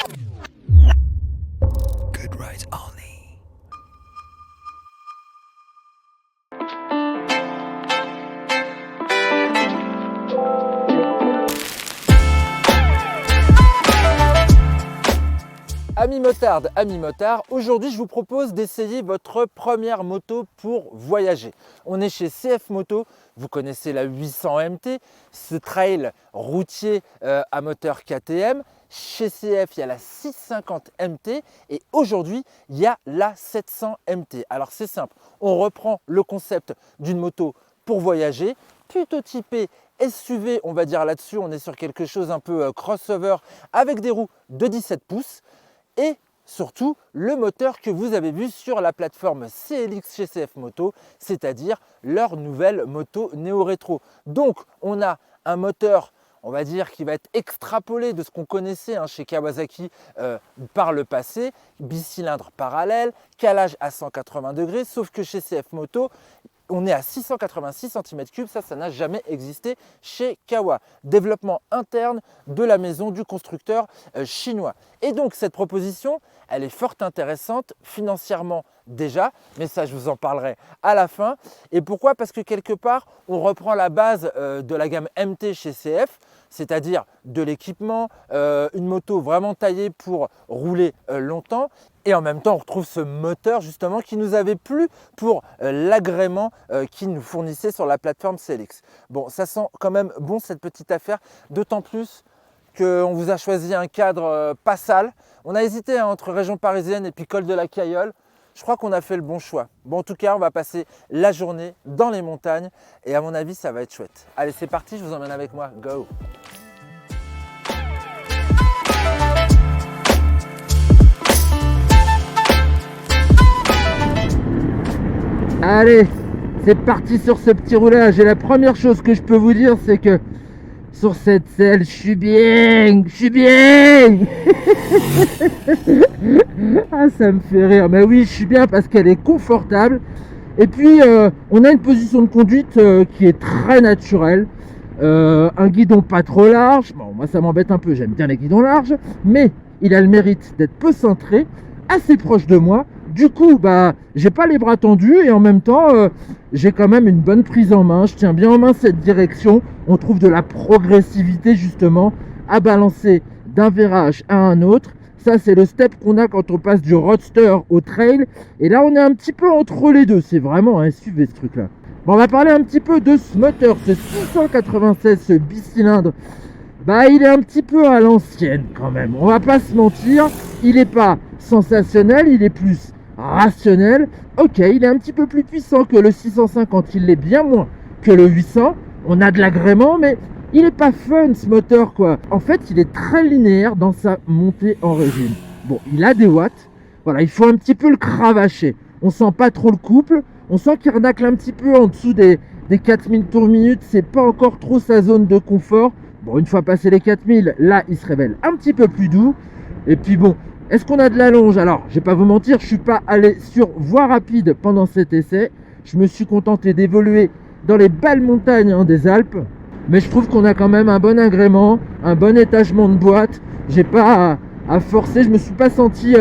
Good rides only. Amis motards, amis motards, aujourd'hui je vous propose d'essayer votre première moto pour voyager. On est chez CF Moto, vous connaissez la 800 MT, ce trail routier à moteur KTM. Chez CF, il y a la 650 MT et aujourd'hui, il y a la 700 MT. Alors c'est simple, on reprend le concept d'une moto pour voyager, plutôt typée SUV, on va dire là-dessus, on est sur quelque chose un peu crossover avec des roues de 17 pouces. Et surtout le moteur que vous avez vu sur la plateforme CLX chez CF Moto, c'est-à-dire leur nouvelle moto néo-rétro. Donc on a un moteur, on va dire, qui va être extrapolé de ce qu'on connaissait chez Kawasaki par le passé, bicylindre parallèle, calage à 180 degrés, sauf que chez CF Moto, on est à 686 cm3, ça n'a jamais existé chez Kawa. Développement interne de la maison du constructeur chinois. Et donc cette proposition, elle est fort intéressante financièrement déjà, mais ça je vous en parlerai à la fin. Et pourquoi? Parce que quelque part, on reprend la base de la gamme MT chez CF, c'est-à-dire de l'équipement, une moto vraiment taillée pour rouler longtemps. Et en même temps, on retrouve ce moteur justement qui nous avait plu pour l'agrément qu'il nous fournissait sur la plateforme CLX. Bon, ça sent quand même bon cette petite affaire, d'autant plus qu'on vous a choisi un cadre pas sale. On a hésité entre région parisienne et puis col de la Cayolle. Je crois qu'on a fait le bon choix. Bon, en tout cas, on va passer la journée dans les montagnes et à mon avis, ça va être chouette. Allez, c'est parti, je vous emmène avec moi. Go! Allez, c'est parti sur ce petit roulage. Et la première chose que je peux vous dire, c'est que sur cette selle, je suis bien. Ah, ça me fait rire. Mais oui, je suis bien parce qu'elle est confortable. Et puis, on a une position de conduite qui est très naturelle. Un guidon pas trop large. Bon, moi, ça m'embête un peu. J'aime bien les guidons larges. Mais il a le mérite d'être peu cintré, assez proche de moi. Du coup, j'ai pas les bras tendus et en même temps, j'ai quand même une bonne prise en main. Je tiens bien en main cette direction. On trouve de la progressivité justement à balancer d'un virage à un autre. Ça, c'est le step qu'on a quand on passe du roadster au trail. Et là, on est un petit peu entre les deux. C'est vraiment un SUV ce truc-là. Bon, on va parler un petit peu de ce moteur, ce 696, ce bicylindre. Il est un petit peu à l'ancienne quand même. On va pas se mentir. Il n'est pas sensationnel, il est plus rationnel. Ok, il est un petit peu plus puissant que le 650, il l'est bien moins que le 800. On a de l'agrément, mais il n'est pas fun ce moteur quoi. En fait, il est très linéaire dans sa montée en régime. Bon, il a des watts. Voilà, il faut un petit peu le cravacher. On sent pas trop le couple. On sent qu'il renacle un petit peu en dessous des 4000 tours minute. C'est pas encore trop sa zone de confort. Bon, une fois passé les 4000, là, il se révèle un petit peu plus doux. Et puis bon, est-ce qu'on a de la longe? Alors, je vais pas vous mentir, je suis pas allé sur voie rapide pendant cet essai. Je me suis contenté d'évoluer dans les belles montagnes des Alpes. Mais je trouve qu'on a quand même un bon agrément, un bon étagement de boîte. J'ai pas à forcer, je me suis pas senti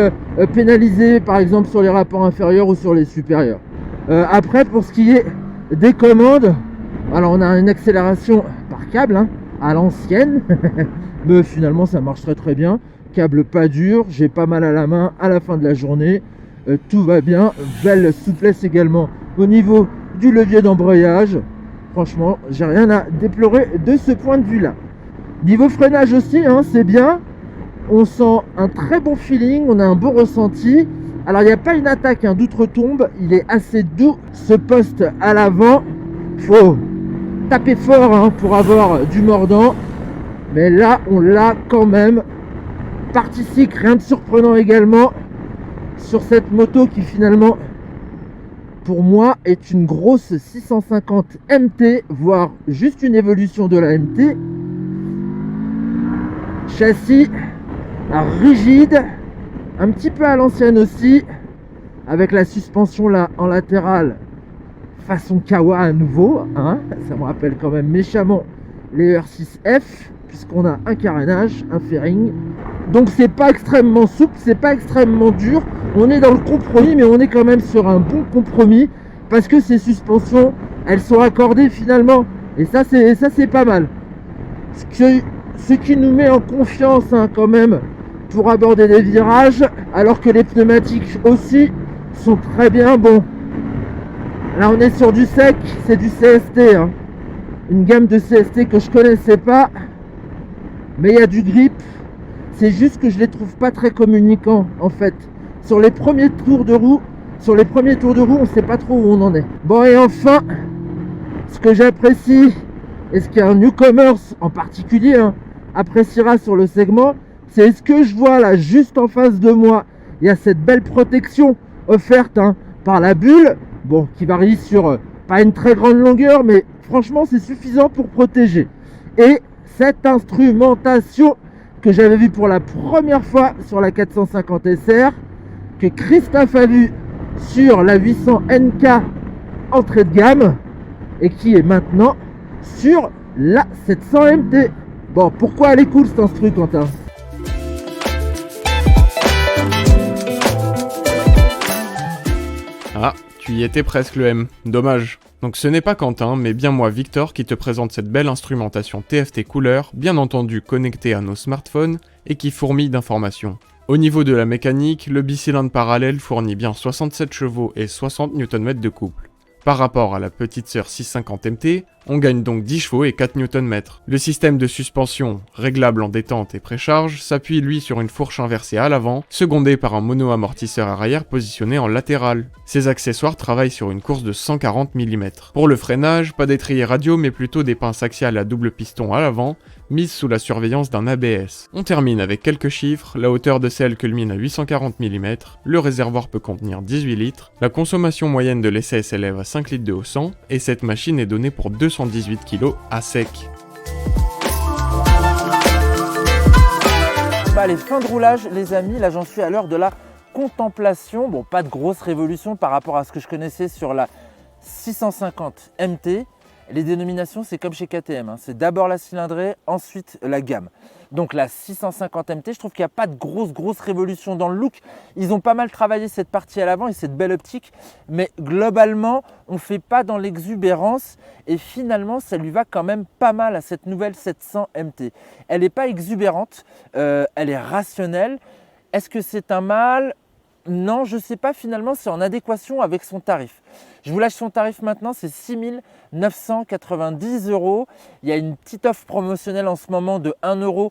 pénalisé par exemple sur les rapports inférieurs ou sur les supérieurs. Après, pour ce qui est des commandes, alors on a une accélération par câble à l'ancienne. Mais finalement ça marche très très bien. Câble pas dur, j'ai pas mal à la main à la fin de la journée. Tout va bien, belle souplesse également au niveau du levier d'embrayage. Franchement, j'ai rien à déplorer de ce point de vue là. Niveau freinage aussi, c'est bien. On sent un très bon feeling, on a un bon ressenti. Alors il n'y a pas une attaque d'outre-tombe, il est assez doux. Ce poste à l'avant, faut taper fort pour avoir du mordant. Mais là, on l'a quand même. Partie cycle, rien de surprenant également sur cette moto qui finalement pour moi est une grosse 650 MT, voire juste une évolution de la MT. Châssis rigide, un petit peu à l'ancienne aussi, avec la suspension là en latéral façon Kawa à nouveau, ça me rappelle quand même méchamment les ER6F puisqu'on a un carénage, un fairing. Donc c'est pas extrêmement souple, c'est pas extrêmement dur. On est dans le compromis, mais on est quand même sur un bon compromis parce que ces suspensions, elles sont accordées finalement. Et ça c'est pas mal. Ce qui nous met en confiance hein, quand même pour aborder des virages, alors que les pneumatiques aussi sont très bien. Bon, là on est sur du sec, c'est du CST, hein. Une gamme de CST que je connaissais pas, mais il y a du grip. C'est juste que je les trouve pas très communicants en fait. Sur les premiers tours de roue, on sait pas trop où on en est. Bon, et enfin, ce que j'apprécie et ce qu'un newcomer en particulier hein, appréciera sur le segment, c'est ce que je vois là juste en face de moi. Il y a cette belle protection offerte hein, par la bulle, bon, qui varie sur pas une très grande longueur, mais franchement c'est suffisant pour protéger. Et cette instrumentation que j'avais vue pour la première fois sur la 450 SR, que Christophe a vu sur la 800 NK entrée de gamme et qui est maintenant sur la 700 MT. Bon, pourquoi elle est cool cet instru, Quentin? Ah, tu y étais presque le M, dommage. Donc ce n'est pas Quentin, mais bien moi Victor qui te présente cette belle instrumentation TFT couleur, bien entendu connectée à nos smartphones et qui fourmille d'informations. Au niveau de la mécanique, le bicylindre parallèle fournit bien 67 chevaux et 60 Nm de couple. Par rapport à la petite sœur 650 MT, on gagne donc 10 chevaux et 4 Nm. Le système de suspension, réglable en détente et précharge, s'appuie lui sur une fourche inversée à l'avant, secondée par un mono-amortisseur arrière positionné en latéral. Ces accessoires travaillent sur une course de 140 mm. Pour le freinage, pas d'étrier radio mais plutôt des pinces axiales à double piston à l'avant, mises sous la surveillance d'un ABS. On termine avec quelques chiffres, la hauteur de selle culmine à 840 mm, le réservoir peut contenir 18 litres, la consommation moyenne de l'essai s'élève à 5 litres de au 100, et cette machine est donnée pour 218 kg à sec. Bah les fins de roulage les amis, là j'en suis à l'heure de la contemplation. Bon, pas de grosse révolution par rapport à ce que je connaissais sur la 650 MT. Les dénominations, c'est comme chez KTM, hein. C'est d'abord la cylindrée, ensuite la gamme. Donc la 650 MT, je trouve qu'il n'y a pas de grosse révolution dans le look. Ils ont pas mal travaillé cette partie à l'avant et cette belle optique, mais globalement, on ne fait pas dans l'exubérance et finalement, ça lui va quand même pas mal à cette nouvelle 700 MT. Elle n'est pas exubérante, elle est rationnelle. Est-ce que c'est un mal ? Non, je ne sais pas, finalement, c'est en adéquation avec son tarif. Je vous lâche son tarif maintenant, c'est 6 990 €. Il y a une petite offre promotionnelle en ce moment de 1 €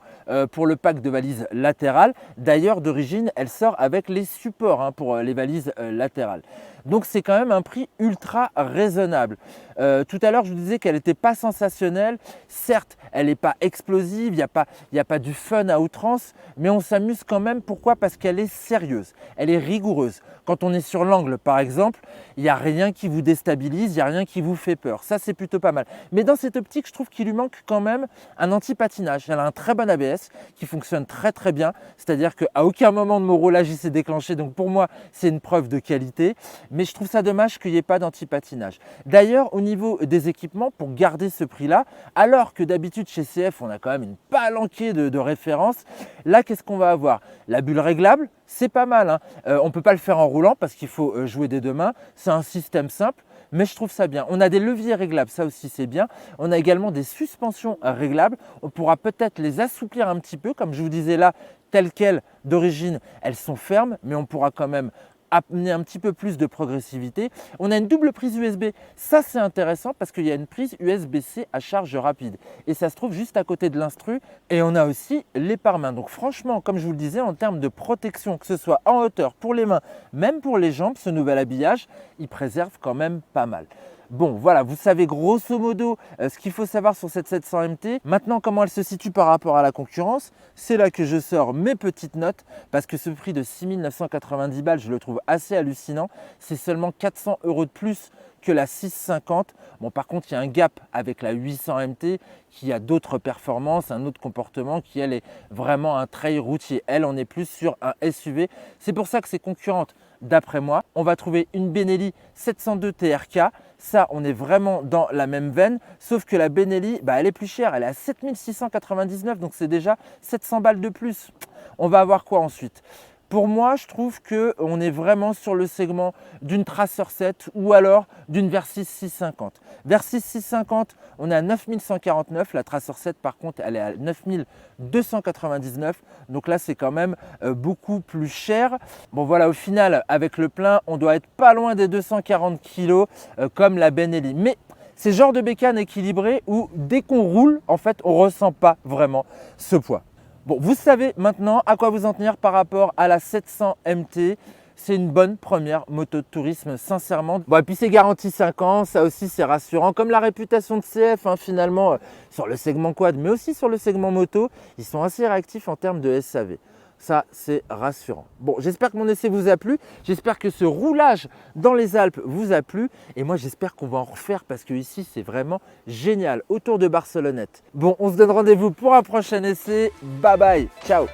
pour le pack de valises latérales. D'ailleurs, d'origine, elle sort avec les supports hein, pour les valises latérales. Donc, c'est quand même un prix ultra raisonnable. Tout à l'heure, je vous disais qu'elle n'était pas sensationnelle. Certes, elle n'est pas explosive, il n'y a pas du fun à outrance, mais on s'amuse quand même. Pourquoi ? Parce qu'elle est sérieuse, elle est rigoureuse. Quand on est sur l'angle, par exemple, il n'y a rien qui vous déstabilise, il n'y a rien qui vous fait peur. Ça, c'est plutôt pas mal. Mais dans cette optique, je trouve qu'il lui manque quand même un anti-patinage. Elle a un très bon ABS qui fonctionne très bien. C'est-à-dire qu'à aucun moment de mon roulage, il s'est déclenché. Donc pour moi, c'est une preuve de qualité. Mais je trouve ça dommage qu'il n'y ait pas d'anti-patinage. D'ailleurs, au niveau des équipements, pour garder ce prix-là, alors que d'habitude chez CF, on a quand même une palanquée de références, là, qu'est-ce qu'on va avoir ? La bulle réglable, c'est pas mal, hein. On ne peut pas le faire en roulant parce qu'il faut jouer des deux mains. C'est un système simple, mais je trouve ça bien. On a des leviers réglables, ça aussi c'est bien. On a également des suspensions réglables. On pourra peut-être les assouplir un petit peu. Comme je vous disais là, telles quelles d'origine, elles sont fermes, mais on pourra quand même amener un petit peu plus de progressivité. On a une double prise USB, ça c'est intéressant parce qu'il y a une prise USB-C à charge rapide et ça se trouve juste à côté de l'instru et on a aussi les pare-mains. Donc franchement, comme je vous le disais, en termes de protection, que ce soit en hauteur pour les mains, même pour les jambes, ce nouvel habillage, il préserve quand même pas mal. Bon, voilà, vous savez grosso modo ce qu'il faut savoir sur cette 700 MT. Maintenant, comment elle se situe par rapport à la concurrence, c'est là que je sors mes petites notes parce que ce prix de 6 990 balles, je le trouve assez hallucinant. C'est seulement 400 € de plus que la 650. Bon, par contre, il y a un gap avec la 800 MT qui a d'autres performances, un autre comportement qui, elle, est vraiment un trail routier. Elle, on est plus sur un SUV. C'est pour ça que c'est concurrente d'après moi. On va trouver une Benelli 702 TRK. Ça, on est vraiment dans la même veine, sauf que la Benelli, elle est plus chère. Elle est à 7699, donc c'est déjà 700 balles de plus. On va avoir quoi ensuite ? Pour moi, je trouve qu'on est vraiment sur le segment d'une Tracer 7 ou alors d'une Versys 650. Versys 650, on est à 9149. La Tracer 7, par contre, elle est à 9299. Donc là, c'est quand même beaucoup plus cher. Bon, voilà, au final, avec le plein, on doit être pas loin des 240 kg comme la Benelli. Mais c'est le genre de bécane équilibrée où dès qu'on roule, en fait, on ne ressent pas vraiment ce poids. Bon, vous savez maintenant à quoi vous en tenir par rapport à la 700 MT. C'est une bonne première moto de tourisme, sincèrement. Bon, et puis c'est garanti 5 ans, ça aussi c'est rassurant. Comme la réputation de CF, finalement, sur le segment quad, mais aussi sur le segment moto, ils sont assez réactifs en termes de SAV. Ça, c'est rassurant. Bon, j'espère que mon essai vous a plu. J'espère que ce roulage dans les Alpes vous a plu. Et moi, j'espère qu'on va en refaire parce que ici, c'est vraiment génial autour de Barcelonnette. Bon, on se donne rendez-vous pour un prochain essai. Bye bye, ciao.